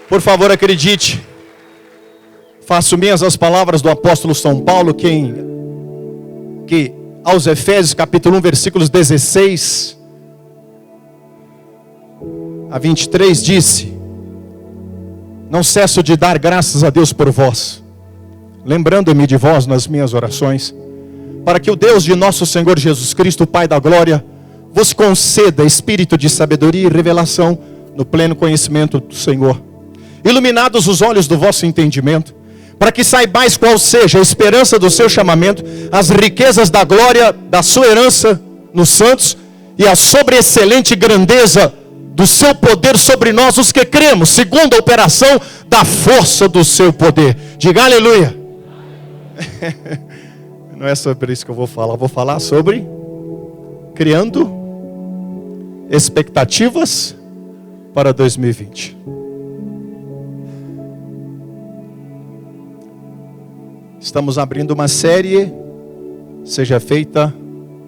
Por favor, acredite. Faço minhas as palavras do apóstolo São Paulo, que aos Efésios, capítulo 1, versículos 16 a 23, disse: não cesso de dar graças a Deus por vós, lembrando-me de vós nas minhas orações, para que o Deus de nosso Senhor Jesus Cristo, o Pai da glória, vos conceda espírito de sabedoria e revelação no pleno conhecimento do Senhor, iluminados os olhos do vosso entendimento, para que saibais qual seja a esperança do seu chamamento, as riquezas da glória da sua herança nos santos, e a sobreexcelente grandeza do seu poder sobre nós, os que cremos, segundo a operação da força do seu poder. Diga aleluia. Não é sobre isso que eu vou falar sobre criando expectativas para 2020. Estamos abrindo uma série, seja feita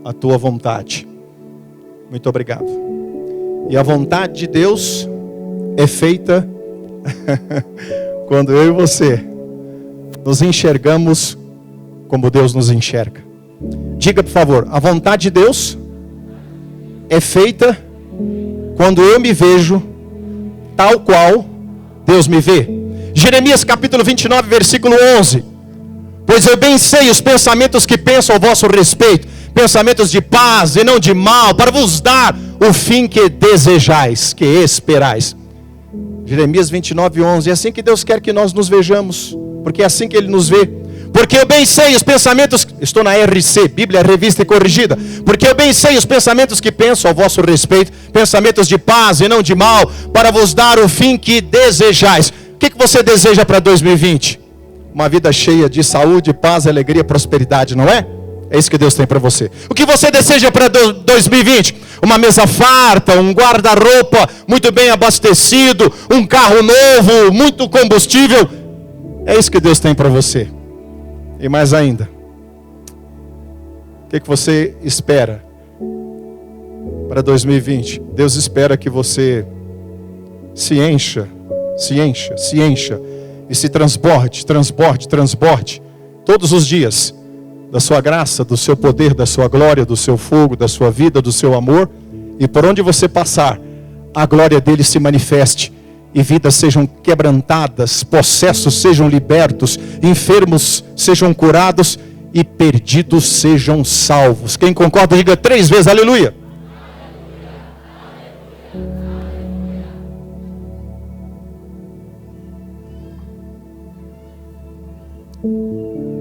a tua vontade. Muito obrigado. E a vontade de Deus é feita quando eu e você nos enxergamos como Deus nos enxerga. Diga, por favor, a vontade de Deus é feita quando eu me vejo tal qual Deus me vê. Jeremias capítulo 29, versículo 11. Pois eu bem sei os pensamentos que penso ao vosso respeito, pensamentos de paz e não de mal, para vos dar o fim que desejais, que esperais. Jeremias 29, 11. É assim que Deus quer que nós nos vejamos, porque é assim que Ele nos vê. Porque eu bem sei os pensamentos, estou na RC, Bíblia Revista e Corrigida. Porque eu bem sei os pensamentos que penso ao vosso respeito, pensamentos de paz e não de mal, para vos dar o fim que desejais. O que você deseja para 2020? Uma vida cheia de saúde, paz, alegria, prosperidade, não é? É isso que Deus tem para você. O que você deseja para 2020? Uma mesa farta, um guarda-roupa muito bem abastecido, um carro novo, muito combustível. É isso que Deus tem para você. E mais ainda, o que você espera para 2020? Deus espera que você se encha e se transborde todos os dias da sua graça, do seu poder, da sua glória, do seu fogo, da sua vida, do seu amor, e por onde você passar, a glória dele se manifeste, e vidas sejam quebrantadas, possessos sejam libertos, enfermos sejam curados, e perdidos sejam salvos. Quem concorda, diga 3 vezes aleluia.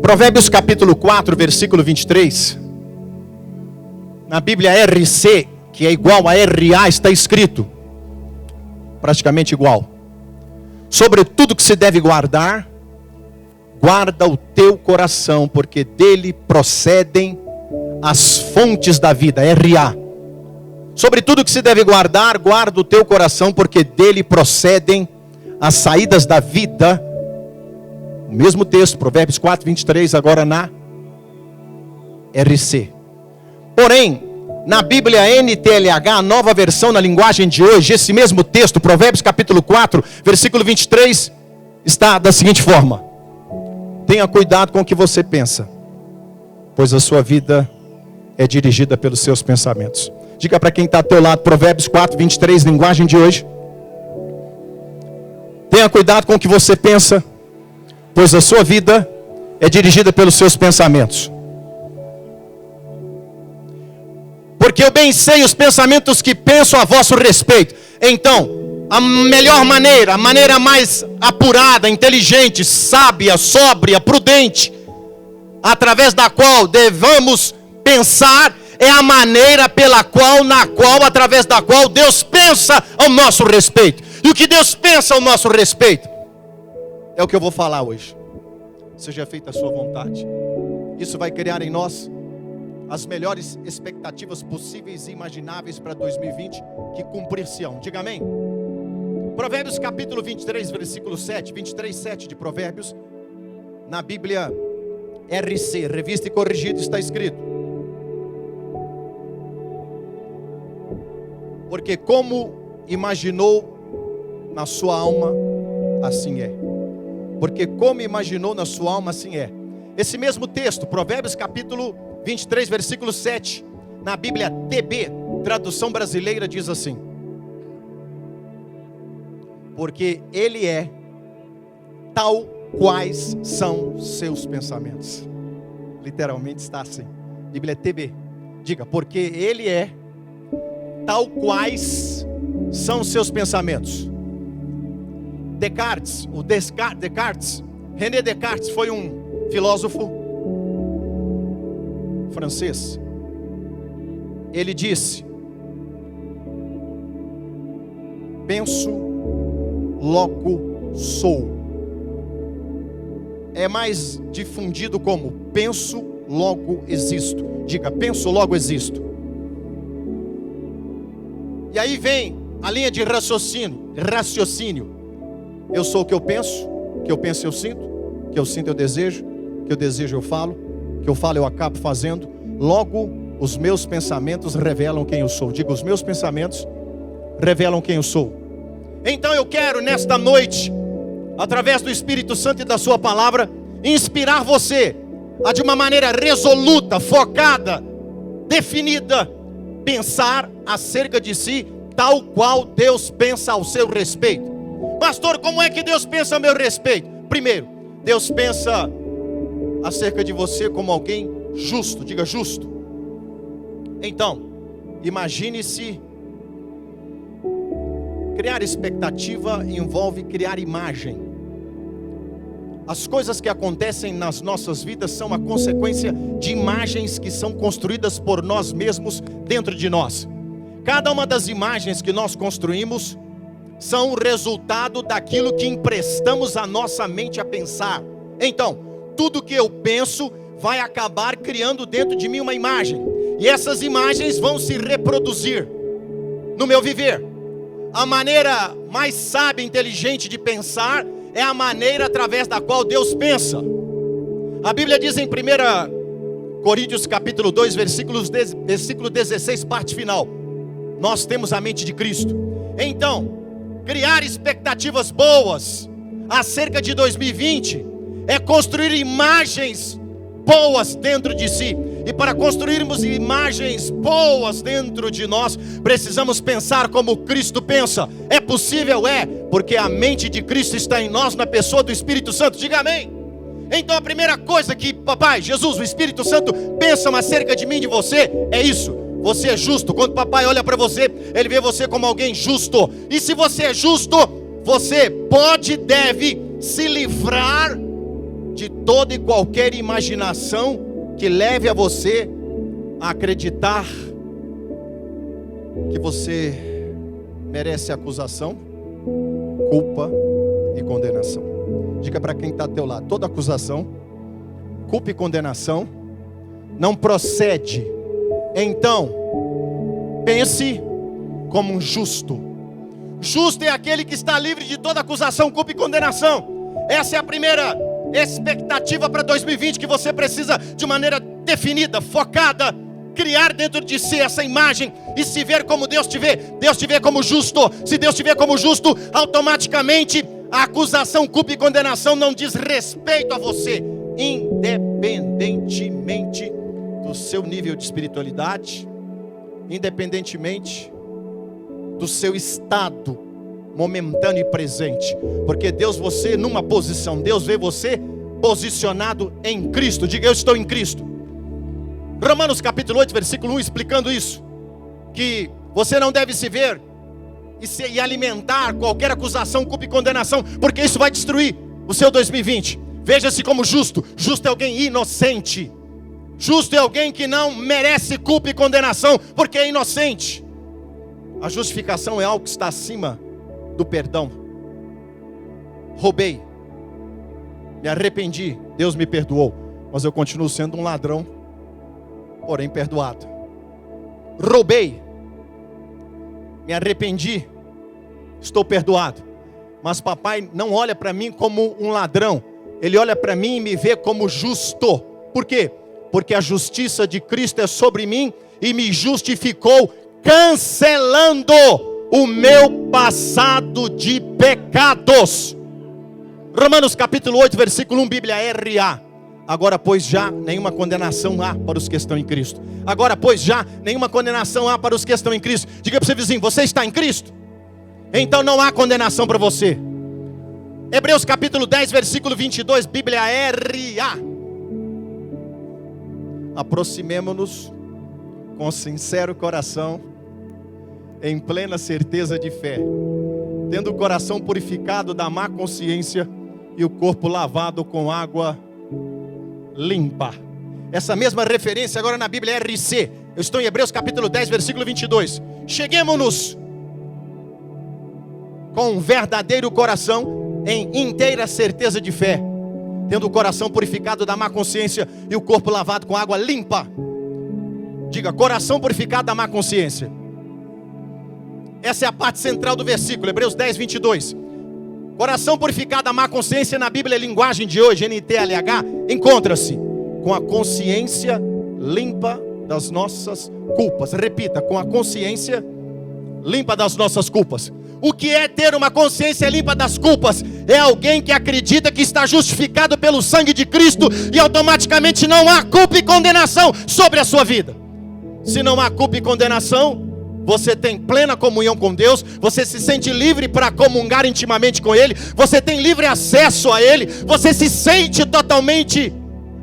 Provérbios capítulo 4, versículo 23. Na Bíblia RC, que é igual a RA, está escrito, praticamente igual: sobre tudo que se deve guardar, guarda o teu coração, porque dele procedem as fontes da vida. RA. Sobre tudo que se deve guardar, guarda o teu coração, porque dele procedem as saídas da vida. O mesmo texto, Provérbios 4, 23, agora na RC. Porém, na Bíblia NTLH, a nova versão na linguagem de hoje, esse mesmo texto, Provérbios capítulo 4, versículo 23, está da seguinte forma: tenha cuidado com o que você pensa, pois a sua vida é dirigida pelos seus pensamentos. Diga para quem está ao teu lado, Provérbios 4, 23, linguagem de hoje. Tenha cuidado com o que você pensa, pois a sua vida é dirigida pelos seus pensamentos. Porque eu bem sei os pensamentos que penso a vosso respeito. Então, a melhor maneira, a maneira mais apurada, inteligente, sábia, sóbria, prudente, através da qual devamos pensar, é a maneira através da qual Deus pensa ao nosso respeito. E o que Deus pensa ao nosso respeito é o que eu vou falar hoje. Seja feita a sua vontade. Isso vai criar em nós as melhores expectativas possíveis e imagináveis para 2020, que cumprir-se-ão. Diga amém. Provérbios capítulo 23, versículo 7, 23, 7 de Provérbios, na Bíblia RC, Revista e Corrigida, está escrito: porque como imaginou na sua alma, assim é. Porque como imaginou na sua alma, assim é. Esse mesmo texto, Provérbios capítulo 23, versículo 7, na Bíblia TB, tradução brasileira, diz assim: porque Ele é tal quais são seus pensamentos. Literalmente está assim. Bíblia TB. Diga, porque Ele é tal quais são seus pensamentos. Descartes, René Descartes foi um filósofo francês. Ele disse: penso, logo sou. É mais difundido como penso, logo existo. Diga, penso, logo existo. E aí vem a linha de raciocínio. Eu sou o que eu penso eu sinto, o que eu sinto eu desejo, o que eu desejo eu falo, o que eu falo eu acabo fazendo. Logo, os meus pensamentos revelam quem eu sou. Diga, os meus pensamentos revelam quem eu sou. Então eu quero nesta noite, através do Espírito Santo e da sua palavra, inspirar você a de uma maneira resoluta, focada, definida, pensar acerca de si, tal qual Deus pensa ao seu respeito. Pastor, como é que Deus pensa a meu respeito? Primeiro, Deus pensa acerca de você como alguém justo. Diga, justo. Então, imagine-se. Criar expectativa envolve criar imagem. As coisas que acontecem nas nossas vidas são a consequência de imagens que são construídas por nós mesmos dentro de nós. Cada uma das imagens que nós construímos são o resultado daquilo que emprestamos a nossa mente a pensar. Então, tudo que eu penso vai acabar criando dentro de mim uma imagem. E essas imagens vão se reproduzir no meu viver. A maneira mais sábia e inteligente de pensar é a maneira através da qual Deus pensa. A Bíblia diz em 1 Coríntios capítulo 2, versículo 16, parte final: nós temos a mente de Cristo. Então, criar expectativas boas acerca de 2020 é construir imagens boas dentro de si. E para construirmos imagens boas dentro de nós, precisamos pensar como Cristo pensa. É possível? É, porque a mente de Cristo está em nós, na pessoa do Espírito Santo. Diga amém. Então a primeira coisa que papai, Jesus, o Espírito Santo pensam acerca de mim e de você é isso: você é justo. Quando papai olha para você, ele vê você como alguém justo. E se você é justo, você pode e deve se livrar de toda e qualquer imaginação que leve a você a acreditar que você merece acusação, culpa e condenação. Diga para quem está ao teu lado: toda acusação, culpa e condenação não procede. Então, pense como um justo. Justo é aquele que está livre de toda acusação, culpa e condenação. Essa é a primeira expectativa para 2020 que você precisa, de maneira definida, focada, criar dentro de si essa imagem e se ver como Deus te vê. Deus te vê como justo. Se Deus te vê como justo, automaticamente a acusação, culpa e condenação não diz respeito a você, independentemente do seu nível de espiritualidade, independentemente do seu estado momentâneo e presente. Porque Deus você numa posição, Deus vê você posicionado em Cristo. Diga, eu estou em Cristo. Romanos capítulo 8, versículo 1, explicando isso, que você não deve se ver e alimentar qualquer acusação, culpa e condenação, porque isso vai destruir o seu 2020. Veja-se como justo. Justo é alguém inocente. Justo é alguém que não merece culpa e condenação, porque é inocente. A justificação é algo que está acima do perdão. Roubei, me arrependi, Deus me perdoou, mas eu continuo sendo um ladrão, porém perdoado. Roubei, me arrependi, estou perdoado, mas papai não olha para mim como um ladrão, ele olha para mim e me vê como justo. Por quê? Porque a justiça de Cristo é sobre mim e me justificou, cancelando o meu passado de pecados. Romanos capítulo 8, versículo 1, Bíblia RA. Agora, pois, já nenhuma condenação há para os que estão em Cristo. Agora, pois, já nenhuma condenação há para os que estão em Cristo. Diga para o seu vizinho, você está em Cristo? Então não há condenação para você. Hebreus capítulo 10, versículo 22, Bíblia RA. Aproximemo-nos com sincero coração, em plena certeza de fé, tendo o coração purificado da má consciência e o corpo lavado com água limpa. Essa mesma referência agora na Bíblia RC. Eu estou em Hebreus capítulo 10, versículo 22. Cheguemo-nos com um verdadeiro coração, em inteira certeza de fé, tendo o coração purificado da má consciência e o corpo lavado com água limpa. Diga, coração purificado da má consciência. Essa é a parte central do versículo, Hebreus 10, 22. Coração purificado da má consciência, na Bíblia, linguagem de hoje, NTLH, encontra-se com a consciência limpa das nossas culpas. Repita, com a consciência limpa das nossas culpas. O que é ter uma consciência limpa das culpas? É alguém que acredita que está justificado pelo sangue de Cristo e automaticamente não há culpa e condenação sobre a sua vida. Se não há culpa e condenação, você tem plena comunhão com Deus, você se sente livre para comungar intimamente com Ele, você tem livre acesso a Ele, você se sente totalmente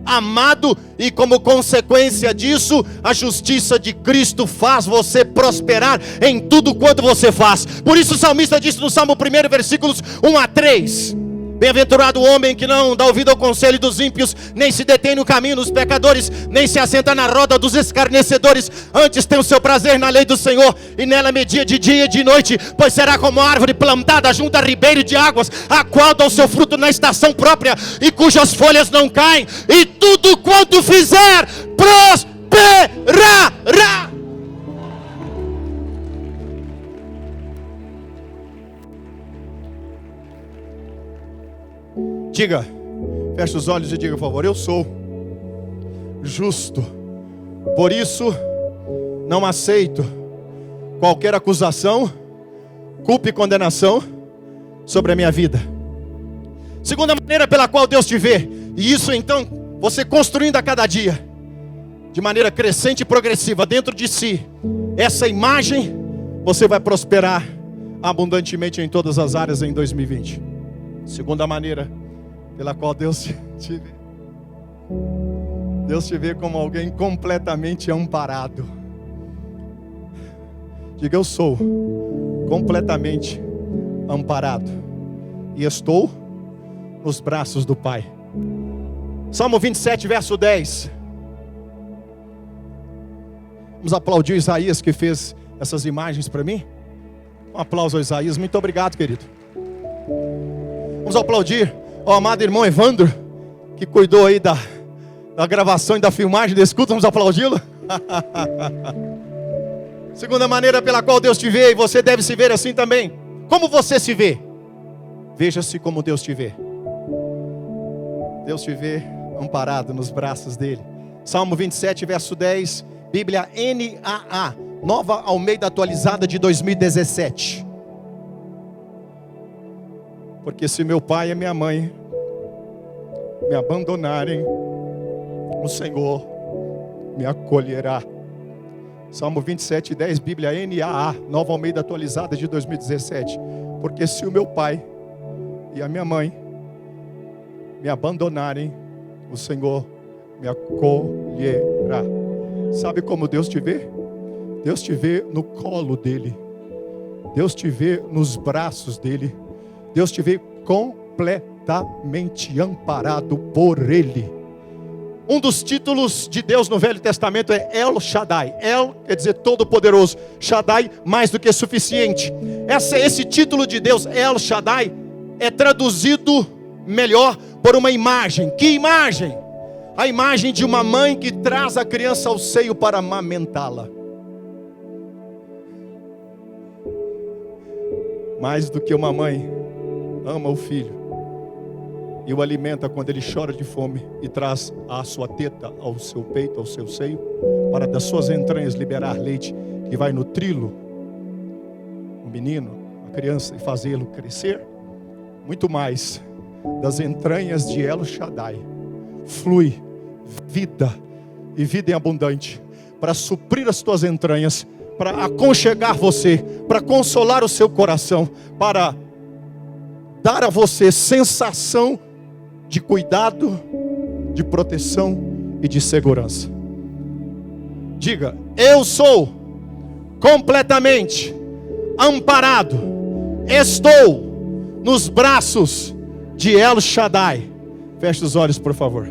amado e, como consequência disso, a justiça de Cristo faz você prosperar em tudo quanto você faz. Por isso o salmista disse no Salmo 1, versículos 1 a 3: Bem-aventurado o homem que não dá ouvido ao conselho dos ímpios, nem se detém no caminho dos pecadores, nem se assenta na roda dos escarnecedores. Antes tem o seu prazer na lei do Senhor, e nela media de dia e de noite. Pois será como a árvore plantada junto a ribeiro de águas, a qual dá o seu fruto na estação própria, e cujas folhas não caem, e tudo quanto fizer prosperará. Diga, feche os olhos e diga, por favor, eu sou justo, por isso não aceito qualquer acusação, culpa e condenação sobre a minha vida. Segunda maneira pela qual Deus te vê, e isso então você construindo a cada dia, de maneira crescente e progressiva dentro de si, essa imagem, você vai prosperar abundantemente em todas as áreas em 2020. Segunda maneira pela qual Deus te vê. Deus te vê como alguém completamente amparado. Diga, eu sou completamente amparado e estou nos braços do Pai. Salmo 27, verso 10. Vamos aplaudir o Isaías que fez essas imagens para mim. Um aplauso ao Isaías, muito obrigado, querido. Vamos aplaudir o amado irmão Evandro, que cuidou aí da gravação e da filmagem desse culto. Vamos aplaudi-lo. Segunda maneira pela qual Deus te vê, e você deve se ver assim também. Como você se vê? Veja-se como Deus te vê. Deus te vê amparado nos braços dele. Salmo 27, verso 10, Bíblia NAA, Nova Almeida Atualizada de 2017. Porque se meu pai e minha mãe me abandonarem, o Senhor me acolherá. Salmo 27, 10, Bíblia NAA, Nova Almeida Atualizada de 2017. Porque se o meu pai e a minha mãe me abandonarem, o Senhor me acolherá. Sabe como Deus te vê? Deus te vê no colo dele. Deus te vê nos braços dele. Deus te vê completamente amparado por Ele. Um dos títulos de Deus no Velho Testamento é El Shaddai. El quer dizer todo-poderoso. Shaddai, mais do que suficiente. Esse título de Deus, El Shaddai, é traduzido melhor por uma imagem. Que imagem? A imagem de uma mãe que traz a criança ao seio para amamentá-la. Mais do que uma mãe ama o filho e o alimenta quando ele chora de fome e traz a sua teta ao seu peito, ao seu seio, para das suas entranhas liberar leite que vai nutri-lo, o menino, a criança, e fazê-lo crescer. Muito mais, das entranhas de El Shaddai flui vida, e vida em abundante, para suprir as tuas entranhas, para aconchegar você, para consolar o seu coração, para dar a você sensação de cuidado, de proteção e de segurança. Diga: eu sou completamente amparado, estou nos braços de El Shaddai. Feche os olhos, por favor.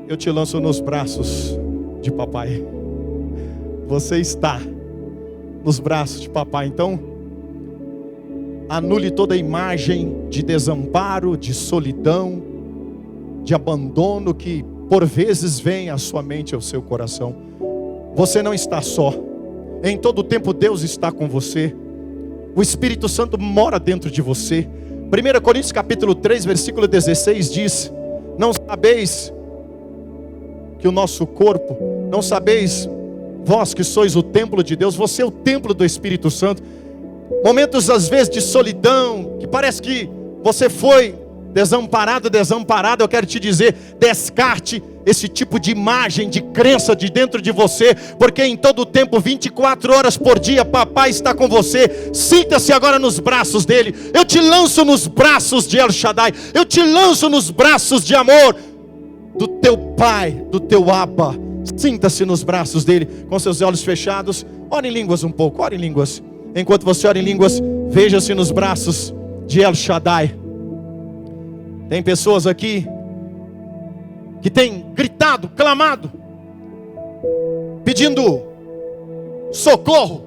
Eu te lanço nos braços de papai. Você está nos braços de papai. Então, anule toda a imagem de desamparo, de solidão, de abandono que por vezes vem à sua mente, ao seu coração. Você não está só. Em todo tempo Deus está com você. O Espírito Santo mora dentro de você. 1 Coríntios capítulo 3, versículo 16 diz: não sabeis que o nosso corpo, não sabeis vós que sois o templo de Deus, você é o templo do Espírito Santo. Momentos às vezes de solidão, que parece que você foi desamparado, desamparado, eu quero te dizer, descarte esse tipo de imagem, de crença de dentro de você, porque em todo o tempo, 24 horas por dia, papai está com você. Sinta-se agora nos braços dele. Eu te lanço nos braços de El Shaddai, eu te lanço nos braços de amor do teu pai, do teu Abba. Sinta-se nos braços dele, com seus olhos fechados. Ore em línguas um pouco, ore em línguas. Enquanto você ora em línguas, veja-se nos braços de El Shaddai. Tem pessoas aqui que têm gritado, clamado, pedindo socorro,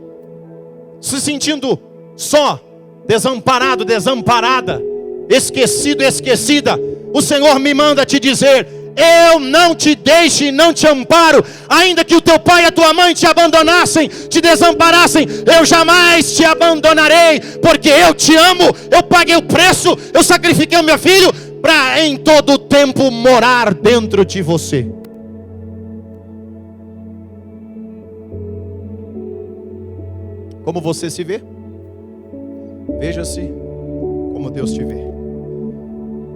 se sentindo só, desamparado, desamparada, esquecido, esquecida. O Senhor me manda te dizer: eu não te deixo e não te amparo. Ainda que o teu pai e a tua mãe te abandonassem, te desamparassem, eu jamais te abandonarei, porque eu te amo. Eu paguei o preço, eu sacrifiquei o meu filho para em todo o tempo morar dentro de você. Como você se vê? Veja-se como Deus te vê.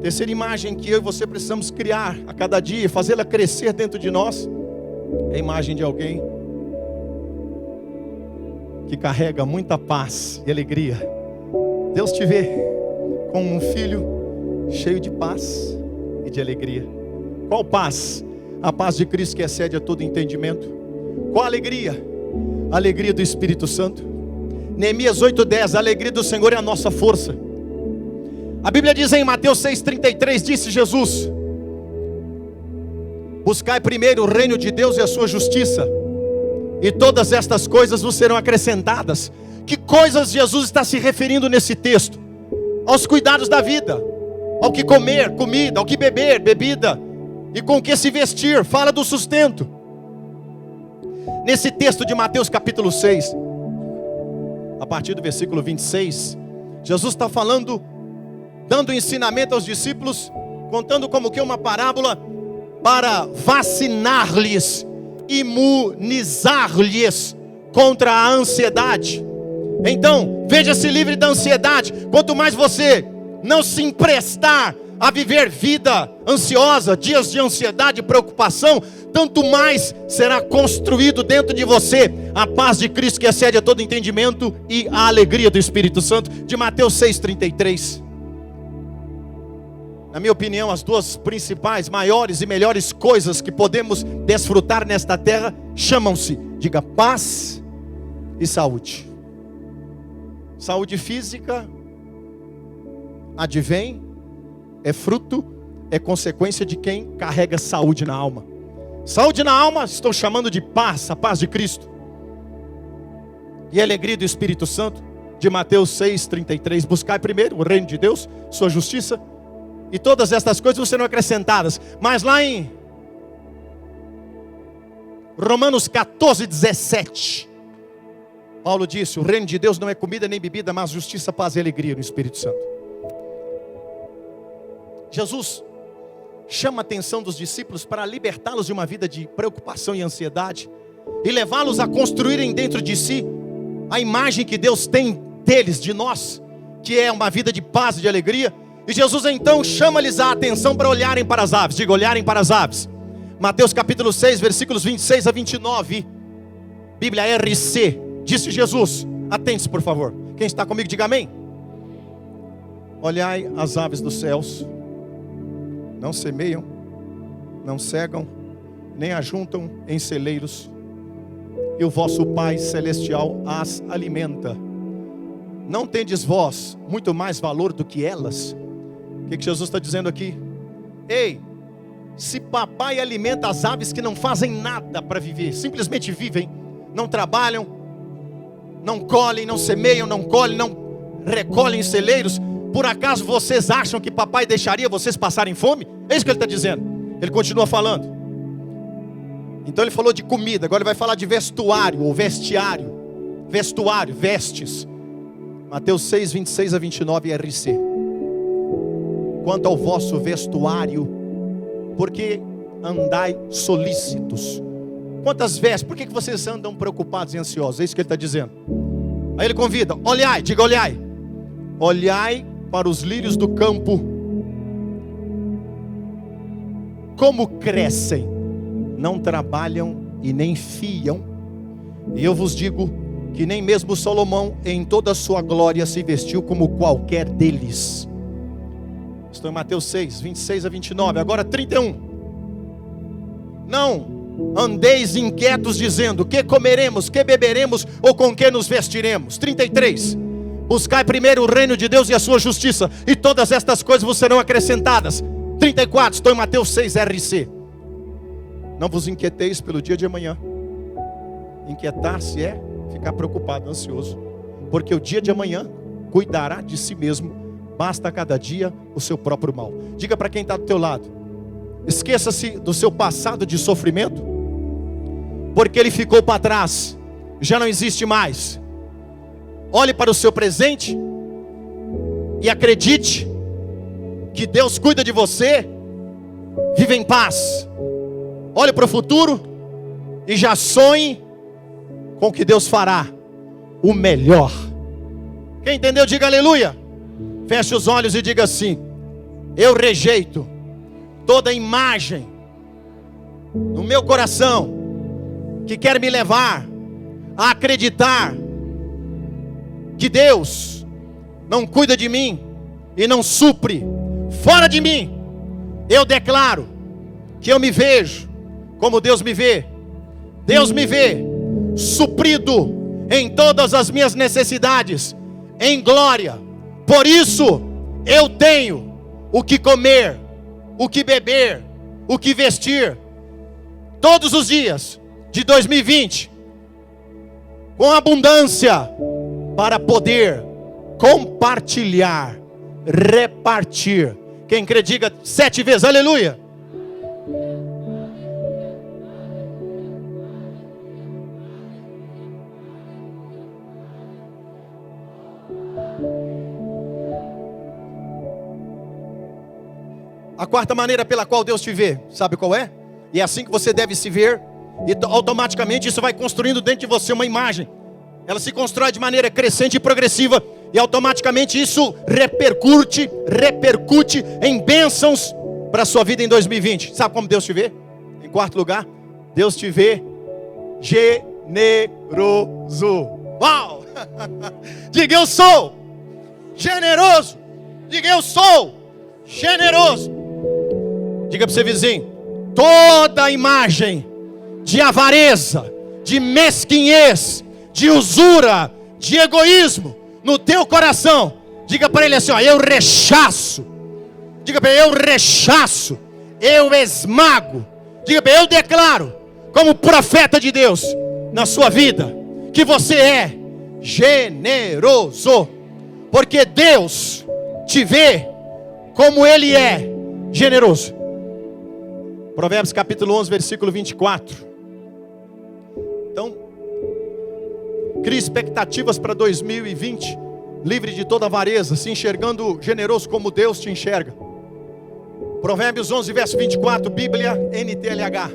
Terceira imagem que eu e você precisamos criar a cada dia, fazê-la crescer dentro de nós, é a imagem de alguém que carrega muita paz e alegria. Deus te vê como um filho cheio de paz e de alegria. Qual paz? A paz de Cristo que excede a todo entendimento. Qual alegria? A alegria do Espírito Santo. Neemias 8:10, a alegria do Senhor é a nossa força. A Bíblia diz em Mateus 6:33, disse Jesus: buscai primeiro o reino de Deus e a sua justiça, e todas estas coisas vos serão acrescentadas. Que coisas Jesus está se referindo nesse texto? Aos cuidados da vida, ao que comer, comida, ao que beber, bebida, e com o que se vestir. Fala do sustento. Nesse texto de Mateus capítulo 6, a partir do versículo 26, Jesus está falando, dando ensinamento aos discípulos, contando como que uma parábola para vacinar-lhes, imunizar-lhes contra a ansiedade. Então, veja-se livre da ansiedade. Quanto mais você não se emprestar a viver vida ansiosa, dias de ansiedade e preocupação, tanto mais será construído dentro de você a paz de Cristo que excede a todo entendimento e a alegria do Espírito Santo. De Mateus 6:33. Na minha opinião, as duas principais, maiores e melhores coisas que podemos desfrutar nesta terra chamam-se, diga, paz e saúde. Saúde física advém, é fruto, é consequência de quem carrega saúde na alma. Saúde na alma, estou chamando de paz, a paz de Cristo. E a alegria do Espírito Santo, de Mateus 6:33. Buscai primeiro o reino de Deus, sua justiça, e todas estas coisas serão acrescentadas. Mas lá em Romanos 14:17, Paulo disse: o reino de Deus não é comida nem bebida, mas justiça, paz e alegria no Espírito Santo. Jesus chama a atenção dos discípulos para libertá-los de uma vida de preocupação e ansiedade, e levá-los a construírem dentro de si a imagem que Deus tem deles, de nós, que é uma vida de paz e de alegria. E Jesus então chama-lhes a atenção para olharem para as aves. Diga, olharem para as aves. Mateus capítulo 6, versículos 26 a 29. Bíblia RC. Disse Jesus. Atente-se, por favor. Quem está comigo, diga amém. Olhai as aves dos céus. Não semeiam, não cegam, nem ajuntam em celeiros, e o vosso Pai Celestial as alimenta. Não tendes vós muito mais valor do que elas? O que Jesus está dizendo aqui? Ei, se papai alimenta as aves que não fazem nada para viver, simplesmente vivem, não trabalham, não colhem, não semeiam, não colhem, não recolhem em celeiros, por acaso vocês acham que papai deixaria vocês passarem fome? É isso que ele está dizendo. Ele continua falando. Então ele falou de comida, agora ele vai falar de vestuário ou vestiário. Vestuário, vestes. Mateus 6, 26 a 29 RC. Quanto ao vosso vestuário, porque andai solícitos? Quantas vestes? Por que vocês andam preocupados e ansiosos? É isso que ele está dizendo. Aí ele convida, olhai, diga olhai. Olhai para os lírios do campo, como crescem, não trabalham e nem fiam. E eu vos digo que nem mesmo Salomão em toda a sua glória se vestiu como qualquer deles. Estou em Mateus 6, 26 a 29, agora 31. Não andeis inquietos dizendo, que comeremos, que beberemos, ou com que nos vestiremos. 33. Buscai primeiro o reino de Deus e a sua justiça, e todas estas coisas vos serão acrescentadas. 34, estou em Mateus 6, RC. Não vos inquieteis pelo dia de amanhã. Inquietar-se é ficar preocupado, ansioso, porque o dia de amanhã cuidará de si mesmo. Basta a cada dia o seu próprio mal. Diga para quem está do teu lado, esqueça-se do seu passado de sofrimento, porque ele ficou para trás, já não existe mais. Olhe para o seu presente e acredite que Deus cuida de você. Viva em paz. Olhe para o futuro e já sonhe com o que Deus fará, o melhor. Quem entendeu, diga aleluia. Feche os olhos e diga assim: eu rejeito toda imagem no meu coração que quer me levar a acreditar que Deus não cuida de mim e não supre. Fora de mim. Eu declaro que eu me vejo como Deus me vê. Deus me vê suprido em todas as minhas necessidades, em glória. Por isso eu tenho o que comer, o que beber, o que vestir, todos os dias de 2020, com abundância, para poder compartilhar, repartir. Quem crê, diga 7 vezes, aleluia. A quarta maneira pela qual Deus te vê, sabe qual é? E é assim que você deve se ver, e automaticamente isso vai construindo dentro de você uma imagem. Ela se constrói de maneira crescente e progressiva, e automaticamente isso repercute em bênçãos para a sua vida em 2020. Sabe como Deus te vê? Em quarto lugar, Deus te vê generoso. Uau! Diga, eu sou generoso. Diga, eu sou generoso. Diga para o seu vizinho, toda imagem de avareza, de mesquinhez, de usura, de egoísmo no teu coração, diga para ele assim, ó, eu rechaço. Diga para ele, eu rechaço, eu esmago. Diga para ele, eu declaro como profeta de Deus na sua vida que você é generoso, porque Deus te vê como Ele é generoso. Provérbios capítulo 11, versículo 24. Então, crie expectativas para 2020, livre de toda avareza, se enxergando generoso como Deus te enxerga. Provérbios 11, verso 24, Bíblia NTLH,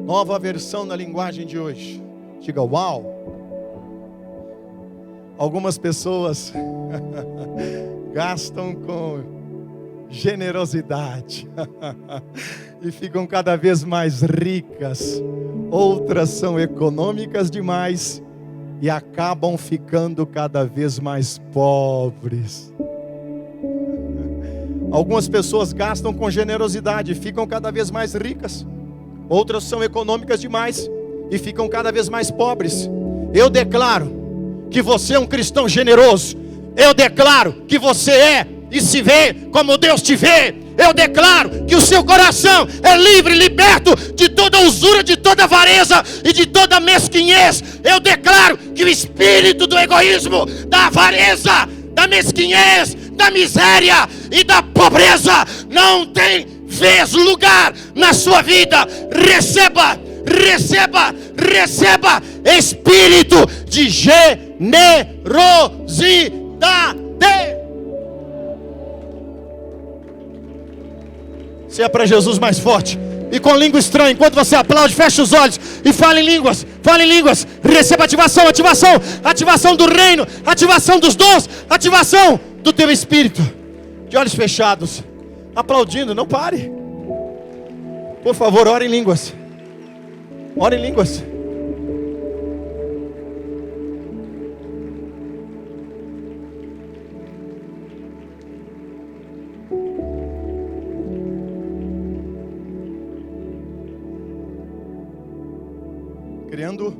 nova versão na linguagem de hoje. Diga, uau! Algumas pessoas gastam com generosidade. E ficam cada vez mais ricas. Outras são econômicas demais e acabam ficando cada vez mais pobres. Algumas pessoas gastam com generosidade e ficam cada vez mais ricas. Outras são econômicas demais e ficam cada vez mais pobres. Eu declaro que você é um cristão generoso. Eu declaro que você é e se vê como Deus te vê. Eu declaro que o seu coração é livre, liberto de toda usura, de toda avareza e de toda mesquinhez. Eu declaro que o espírito do egoísmo, da avareza, da mesquinhez, da miséria e da pobreza não tem vez, lugar na sua vida. Receba, receba, receba espírito de generosidade. Se é para Jesus, mais forte. E com língua estranha, enquanto você aplaude, fecha os olhos e fala em línguas. Fala em línguas. Receba ativação, ativação. Ativação do reino, ativação dos dons, ativação do teu espírito. De olhos fechados, aplaudindo, não pare. Por favor, ore em línguas. Ore em línguas. Criando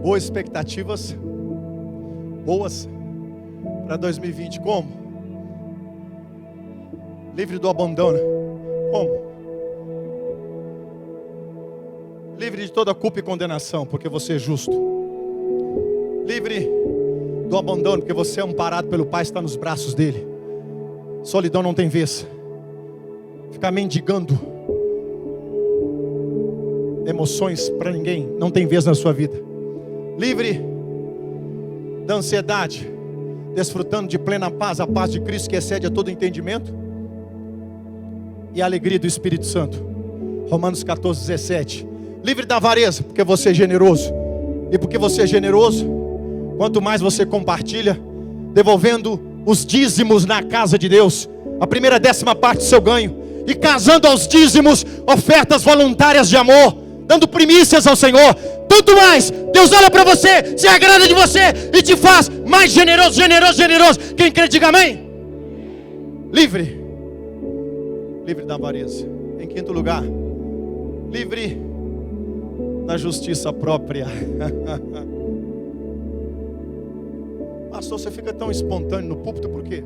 boas expectativas, boas para 2020. Como? Livre do abandono. Como? Livre de toda culpa e condenação, porque você é justo. Livre do abandono, porque você é amparado pelo Pai, está nos braços dele. Solidão não tem vez. Ficar mendigando emoções para ninguém não tem vez na sua vida. Livre da ansiedade, desfrutando de plena paz, a paz de Cristo que excede a todo entendimento, e a alegria do Espírito Santo. Romanos 14:17. Livre da avareza, porque você é generoso. E porque você é generoso, quanto mais você compartilha, devolvendo os dízimos na casa de Deus, a primeira 10ª parte do seu ganho, e casando aos dízimos ofertas voluntárias de amor, dando primícias ao Senhor, tanto mais Deus olha para você, se agrada de você e te faz mais generoso, generoso, generoso. Quem crê, diga amém. Livre, livre da avareza. Em quinto lugar, livre da justiça própria. Pastor, você fica tão espontâneo no púlpito, por quê?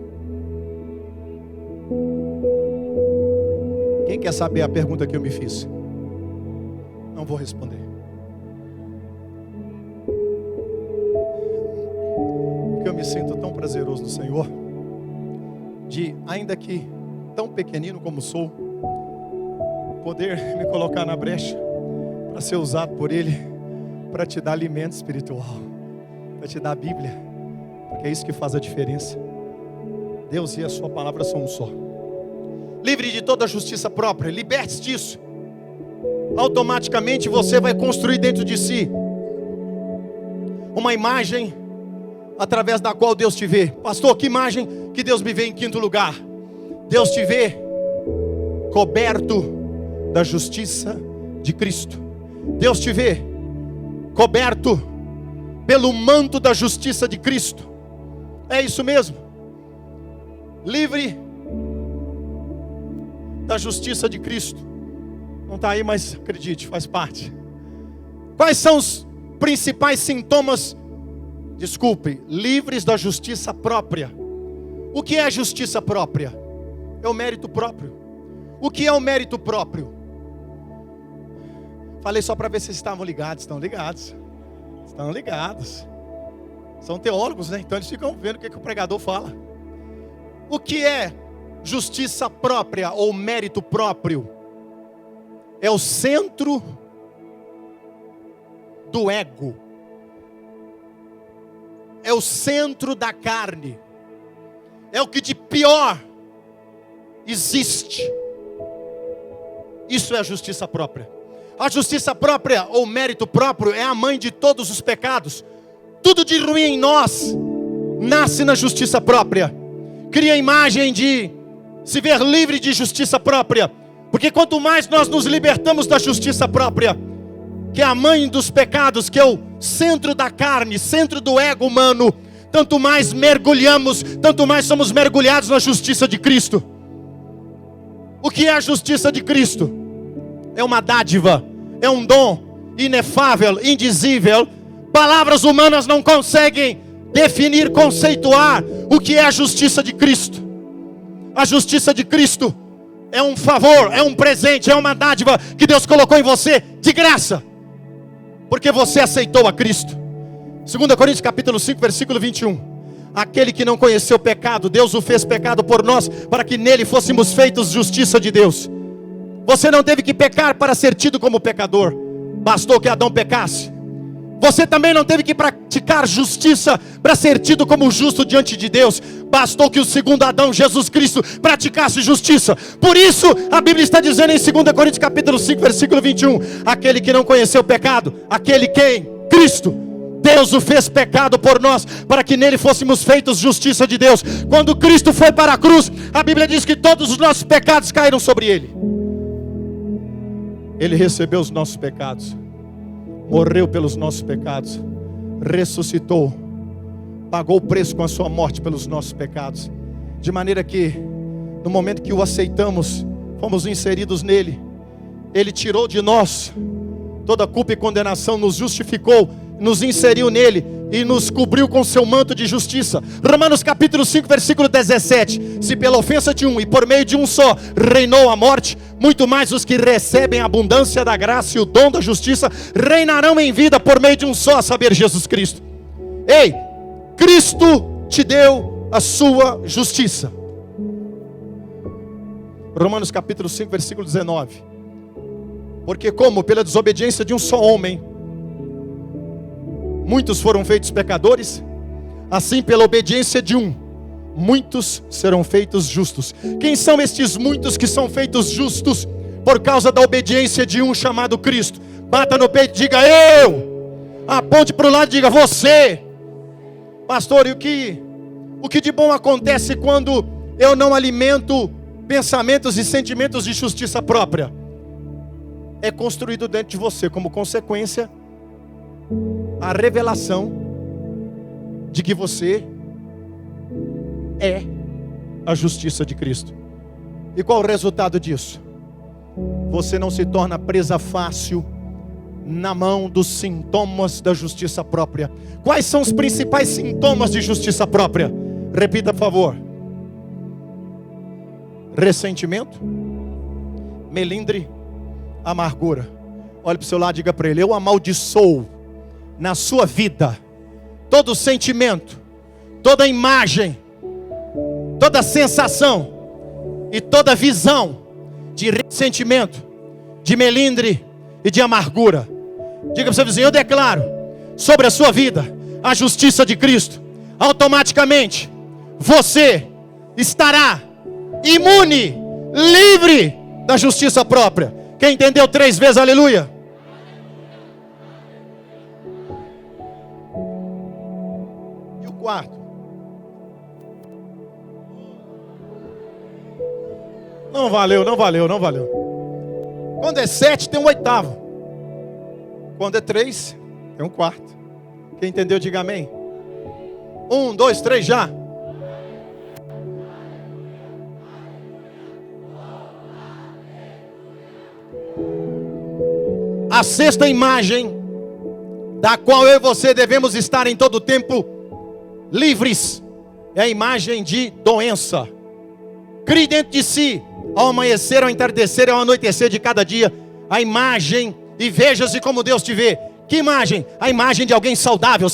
Quem quer saber a pergunta que eu me fiz? Não vou responder. Porque eu me sinto tão prazeroso no Senhor, de, ainda que tão pequenino como sou, poder me colocar na brecha para ser usado por Ele, para te dar alimento espiritual, para te dar a Bíblia, porque é isso que faz a diferença. Deus e a sua palavra são um só. Livre de toda a justiça própria, liberte-se disso. Automaticamente você vai construir dentro de si uma imagem através da qual Deus te vê. Pastor, que imagem que Deus me vê em quinto lugar? Deus te vê coberto da justiça de Cristo. Deus te vê coberto pelo manto da justiça de Cristo. É isso mesmo. Livre da justiça de Cristo. Não está aí, mas acredite, faz parte. Quais são os principais sintomas? Desculpe, livres da justiça própria. O que é a justiça própria? É o mérito próprio. O que é o mérito próprio? Falei só para ver se vocês estavam ligados. Estão ligados. Estão ligados. São teólogos, né? Então eles ficam vendo o que o pregador fala. O que é justiça própria ou mérito próprio? É o centro do ego. É o centro da carne. É o que de pior existe. Isso é a justiça própria. A justiça própria ou mérito próprio é a mãe de todos os pecados. Tudo de ruim em nós nasce na justiça própria. cria a imagem de se ver livre de justiça própria. Porque quanto mais nós nos libertamos da justiça própria, que é a mãe dos pecados, que é o centro da carne, centro do ego humano, tanto mais mergulhamos, tanto mais somos mergulhados na justiça de Cristo. O que é a justiça de Cristo? É uma dádiva, é um dom inefável, indizível. Palavras humanas não conseguem definir, conceituar o que é a justiça de Cristo. A justiça de Cristo é um favor, é um presente, é uma dádiva que Deus colocou em você de graça, porque você aceitou a Cristo. 2 Coríntios capítulo 5, versículo 21. Aquele que não conheceu pecado, Deus o fez pecado por nós, para que nele fôssemos feitos justiça de Deus. Você não teve que pecar para ser tido como pecador, bastou que Adão pecasse. Você também não teve que praticar justiça para ser tido como justo diante de Deus, bastou que o segundo Adão, Jesus Cristo, praticasse justiça. Por isso a Bíblia está dizendo em 2 Coríntios capítulo 5, versículo 21, aquele que não conheceu pecado, aquele quem? Cristo, Deus o fez pecado por nós, para que nele fôssemos feitos justiça de Deus. Quando Cristo foi para a cruz, a Bíblia diz que todos os nossos pecados caíram sobre Ele. Ele recebeu os nossos pecados, morreu pelos nossos pecados, ressuscitou, pagou o preço com a sua morte pelos nossos pecados, de maneira que no momento que o aceitamos, fomos inseridos nele. Ele tirou de nós toda culpa e condenação, nos justificou, nos inseriu nele e nos cobriu com seu manto de justiça. Romanos capítulo 5, versículo 17. Se pela ofensa de um e por meio de um só reinou a morte, muito mais os que recebem a abundância da graça e o dom da justiça reinarão em vida por meio de um só, a saber, Jesus Cristo. Ei, Cristo te deu a sua justiça. Romanos capítulo 5, versículo 19. Porque como pela desobediência de um só homem muitos foram feitos pecadores, assim pela obediência de um, muitos serão feitos justos. Quem são estes muitos que são feitos justos? Por causa da obediência de um chamado Cristo. Bata no peito e diga eu. Aponte para o lado e diga você. Pastor, e o que de bom acontece quando eu não alimento pensamentos e sentimentos de justiça própria? É construído dentro de você como consequência a revelação de que você é a justiça de Cristo. E qual o resultado disso? Você não se torna presa fácil na mão dos sintomas da justiça própria. Quais são os principais sintomas de justiça própria? Repita, por favor. Ressentimento, melindre, amargura. Olhe para o seu lado e diga para ele: eu amaldiçoo na sua vida todo sentimento, toda imagem, toda sensação e toda visão de ressentimento, de melindre e de amargura. Diga para o seu vizinho: eu declaro sobre a sua vida a justiça de Cristo. Automaticamente você estará imune, livre da justiça própria. Quem entendeu 3 vezes aleluia? E o quarto? Não valeu. Quando é 7 tem um oitavo. Quando é 3 tem um quarto. Quem entendeu diga amém. 1, 2, 3 já. A sexta imagem, da qual eu e você devemos estar em todo o tempo livres, é a imagem de doença. Crie dentro de si, ao amanhecer, ao entardecer, ao anoitecer de cada dia, a imagem, e veja-se como Deus te vê. Que imagem? A imagem de alguém saudável.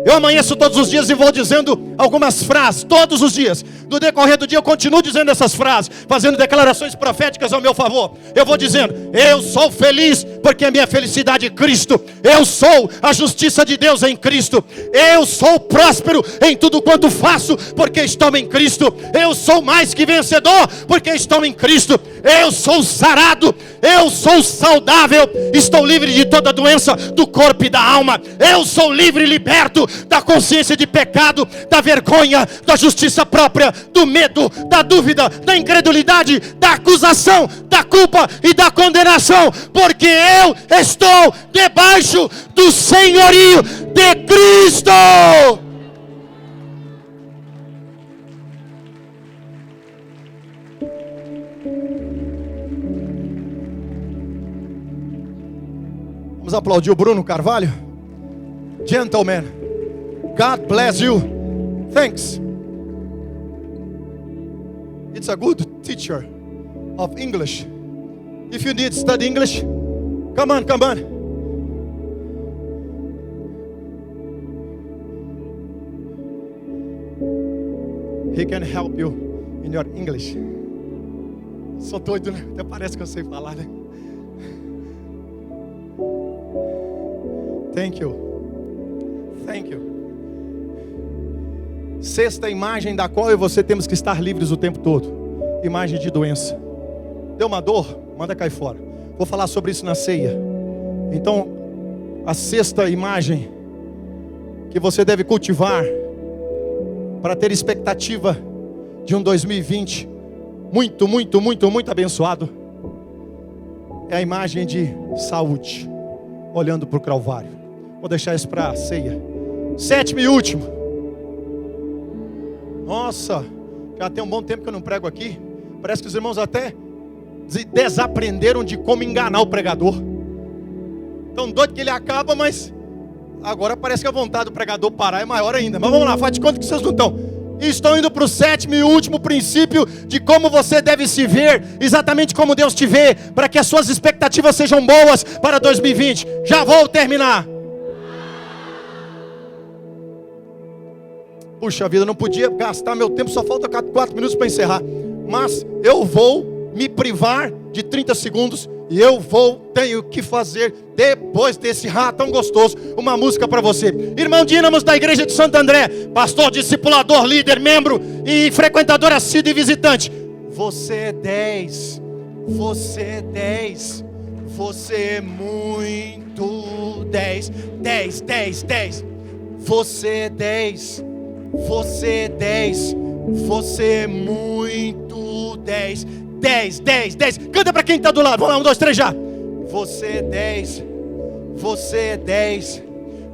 Eu amanheço todos os dias e vou dizendo algumas frases, todos os dias. No decorrer do dia eu continuo dizendo essas frases, fazendo declarações proféticas ao meu favor. Eu vou dizendo: eu sou feliz, porque a minha felicidade é Cristo. Eu sou a justiça de Deus em Cristo. Eu sou próspero em tudo quanto faço, porque estou em Cristo. Eu sou mais que vencedor, porque estou em Cristo. Eu sou sarado, eu sou saudável, estou livre de toda doença do corpo e da alma. Eu sou livre e liberto, da consciência de pecado, da vergonha, da justiça própria, do medo, da dúvida, da incredulidade, da acusação, da culpa e da condenação, porque eu estou debaixo do senhorio de Cristo. Vamos aplaudir o Bruno Carvalho. Gentleman, God bless you. Thanks. It's a good teacher of English. If you need to study English, come on, come on. He can help you in your English. Sou doido, né? Até parece que eu sei falar, né? Thank you. Thank you. Sexta imagem da qual eu e você temos que estar livres o tempo todo. Imagem de doença. Deu uma dor? Manda cair fora. Vou falar sobre isso na ceia. Então, a sexta imagem que você deve cultivar para ter expectativa de um 2020 muito abençoado é a imagem de saúde, olhando para o Calvário. Vou deixar isso para a ceia. Sétimo e último. Nossa, já tem um bom tempo que eu não prego aqui. Parece que os irmãos até desaprenderam de como enganar o pregador. Tão doido que ele acaba, mas agora parece que a vontade do pregador parar é maior ainda. Mas vamos lá, faz de conta que vocês não estão. E estou indo para o sétimo e último princípio de como você deve se ver, exatamente como Deus te vê, para que as suas expectativas sejam boas para 2020. Já vou terminar. Puxa vida, não podia gastar meu tempo, só falta 4 minutos para encerrar. Mas eu vou me privar de 30 segundos e tenho que fazer, depois desse tão gostoso, uma música para você. Irmão Dínamos da Igreja de Santo André, pastor, discipulador, líder, membro e frequentador assíduo e visitante. Você é 10, você é 10, você é muito 10, 10, 10, 10. Você é 10, você é 10, você é muito 10, 10, 10, 10. Canta para quem está do lado. Vamos lá, 1, 2, 3 já. Você é 10, você é 10,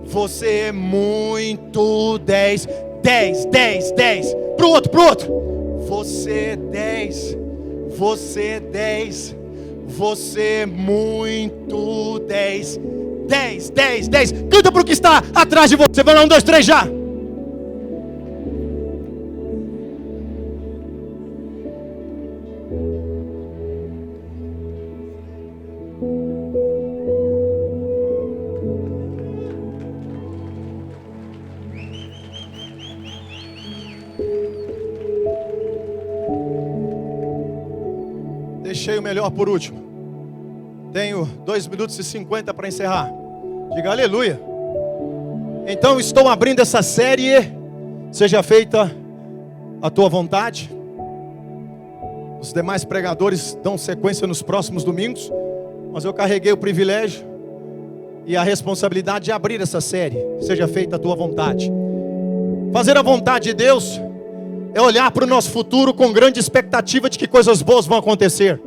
você é muito 10, 10, 10, 10. Pro outro. Você é 10, você é 10, você é muito 10, 10, 10, 10. Canta para o que está atrás de você. Vamos lá, 1, 2, 3 já. Deixei o melhor por último. Tenho 2 minutos e 50 para encerrar. Diga aleluia. Então estou abrindo essa série. Seja feita a tua vontade. Os demais pregadores dão sequência nos próximos domingos, mas eu carreguei o privilégio e a responsabilidade de abrir essa série. Seja feita a tua vontade. Fazer a vontade de Deus é olhar para o nosso futuro com grande expectativa de que coisas boas vão acontecer.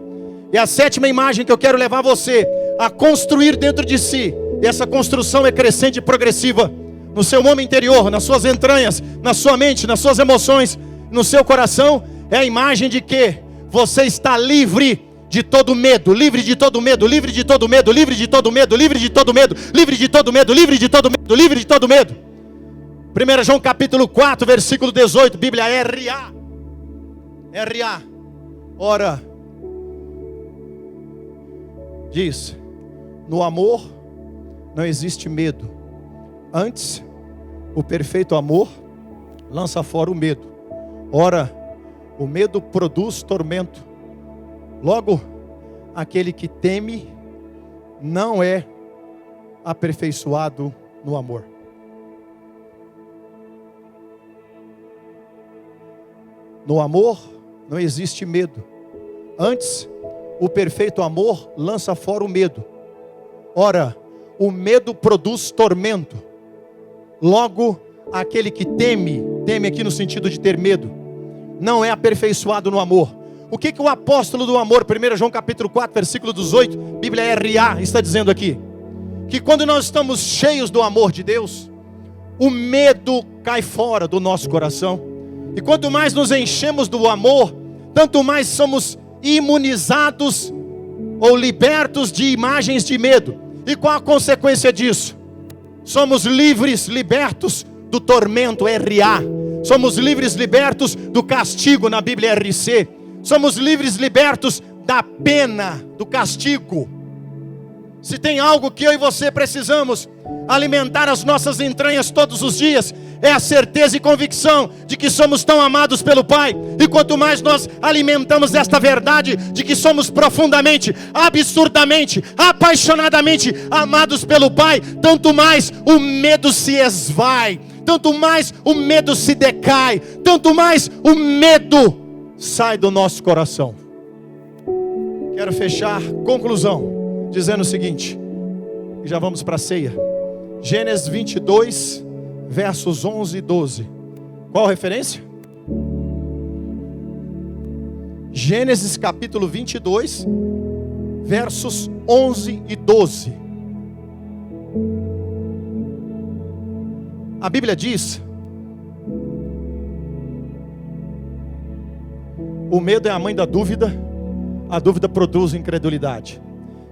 E a sétima imagem que eu quero levar você a construir dentro de si, e essa construção é crescente e progressiva, no seu homem interior, nas suas entranhas, na sua mente, nas suas emoções, no seu coração, é a imagem de que você está livre de todo medo, livre de todo medo, livre de todo medo, livre de todo medo, livre de todo medo, livre de todo medo, livre de todo medo, livre de todo medo. 1 João capítulo 4, versículo 18, Bíblia R.A. Ora, diz, no amor não existe medo. Antes, o perfeito amor lança fora o medo. Ora, o medo produz tormento. Logo, aquele que teme não é aperfeiçoado no amor. No amor não existe medo. Antes, o perfeito amor lança fora o medo. Ora, o medo produz tormento. Logo, aquele que teme aqui no sentido de ter medo, não é aperfeiçoado no amor. O que o apóstolo do amor, 1 João capítulo 4, versículo 18, Bíblia RA, está dizendo aqui? Que quando nós estamos cheios do amor de Deus, o medo cai fora do nosso coração. E quanto mais nos enchemos do amor, tanto mais somos imunizados ou libertos de imagens de medo. E qual a consequência disso? Somos livres, libertos do tormento RA. Somos livres, libertos do castigo na Bíblia RC. Somos livres, libertos da pena, do castigo. Se tem algo que eu e você precisamos alimentar as nossas entranhas todos os dias, é a certeza e convicção de que somos tão amados pelo Pai. E quanto mais nós alimentamos esta verdade de que somos profundamente, absurdamente, apaixonadamente amados pelo Pai, tanto mais o medo se esvai, tanto mais o medo se decai, tanto mais o medo sai do nosso coração. Quero fechar, conclusão, dizendo o seguinte, e já vamos para a ceia. Gênesis 22, versos 11 e 12. Qual a referência? Gênesis capítulo 22, versos 11 e 12. A Bíblia diz: o medo é a mãe da dúvida, a dúvida produz incredulidade.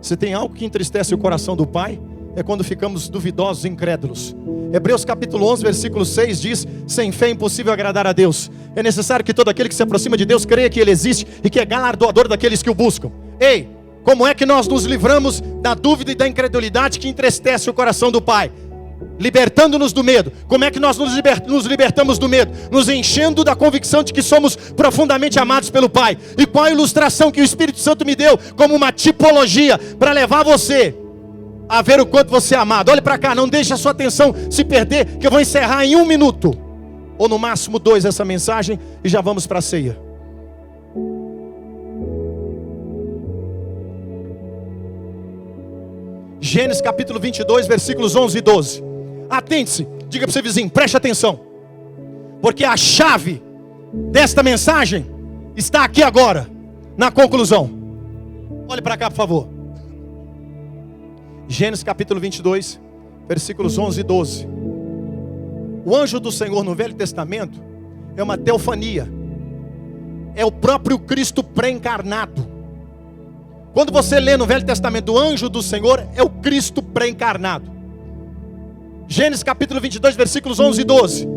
Se tem algo que entristece o coração do Pai, é quando ficamos duvidosos e incrédulos. Hebreus capítulo 11, versículo 6 diz: sem fé é impossível agradar a Deus. É necessário que todo aquele que se aproxima de Deus creia que Ele existe e que é galardoador daqueles que o buscam. Ei, como é que nós nos livramos da dúvida e da incredulidade que entristece o coração do Pai? Libertando-nos do medo. Como é que nós nos libertamos do medo? Nos enchendo da convicção de que somos profundamente amados pelo Pai. E qual a ilustração que o Espírito Santo me deu como uma tipologia para levar você a ver o quanto você é amado? Olhe para cá, não deixe a sua atenção se perder, que eu vou encerrar em 1 minuto, ou no máximo 2 essa mensagem, e já vamos para a ceia. Gênesis capítulo 22, versículos 11 e 12. Atente-se, diga para o seu vizinho, preste atenção, porque a chave desta mensagem está aqui agora, na conclusão. Olhe para cá, por favor. Gênesis capítulo 22, versículos 11 e 12. O anjo do Senhor no Velho Testamento é uma teofania, é o próprio Cristo pré-encarnado. Quando você lê no Velho Testamento o anjo do Senhor, é o Cristo pré-encarnado. Gênesis capítulo 22, versículos 11 e 12.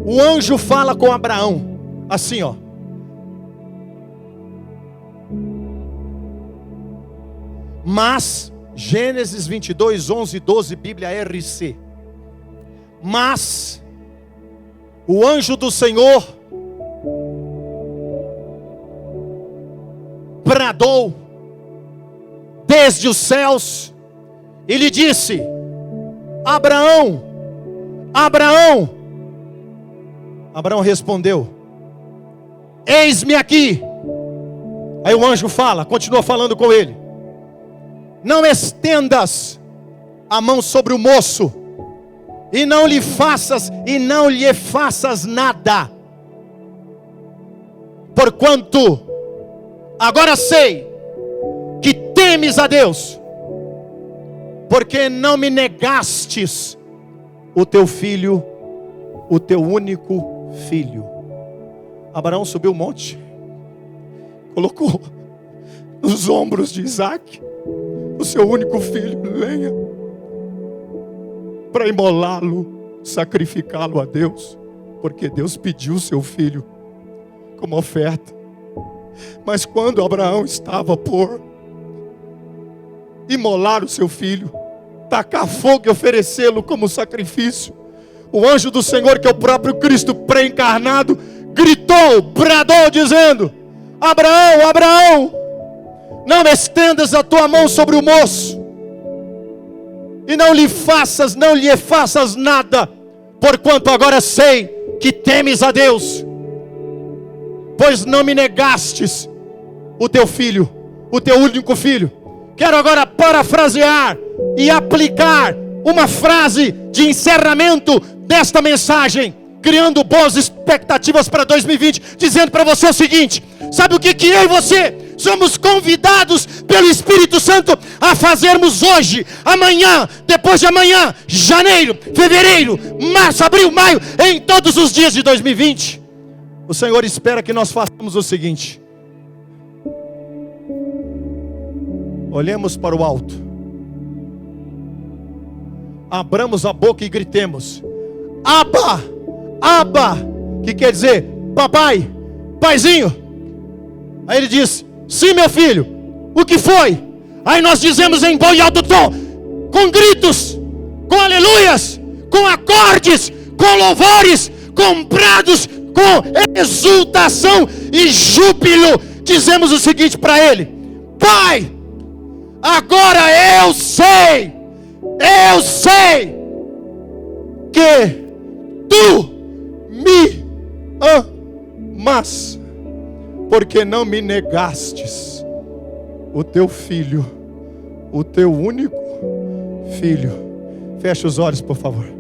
O anjo fala com Abraão, assim ó: mas, Gênesis 22, 11 e 12, Bíblia RC. Mas o anjo do Senhor bradou desde os céus e lhe disse: Abraão, Abraão. Abraão respondeu: eis-me aqui. Aí o anjo fala, continua falando com ele: não estendas a mão sobre o moço, e não lhe faças nada, porquanto agora sei que temes a Deus, porque não me negastes o teu filho, o teu único filho. Abraão subiu o monte, colocou nos ombros de Isaac o seu único filho, lenha, para imolá-lo, sacrificá-lo a Deus, porque Deus pediu o seu filho como oferta. Mas quando Abraão estava por imolar o seu filho, tacar fogo e oferecê-lo como sacrifício, o anjo do Senhor, que é o próprio Cristo pré-encarnado, gritou, bradou, dizendo: Abraão, Abraão, não estendas a tua mão sobre o moço, e não lhe faças nada, porquanto agora sei que temes a Deus, pois não me negastes o teu filho, o teu único filho. Quero agora parafrasear e aplicar uma frase de encerramento desta mensagem, criando boas expectativas para 2020, dizendo para você o seguinte: sabe o que eu e você somos convidados pelo Espírito Santo a fazermos hoje, amanhã, depois de amanhã, janeiro, fevereiro, março, abril, maio, em todos os dias de 2020? O Senhor espera que nós façamos o seguinte: olhemos para o alto, abramos a boca e gritemos: Abba, Abba, que quer dizer papai, paizinho. Aí ele diz: sim, meu filho, o que foi? Aí nós dizemos em bom e alto tom, com gritos, com aleluias, com acordes, com louvores, com brados, com exultação e júbilo, dizemos o seguinte para ele: Pai, agora eu sei que tu me amas, porque não me negastes o teu filho, o teu único filho. Fecha os olhos, por favor.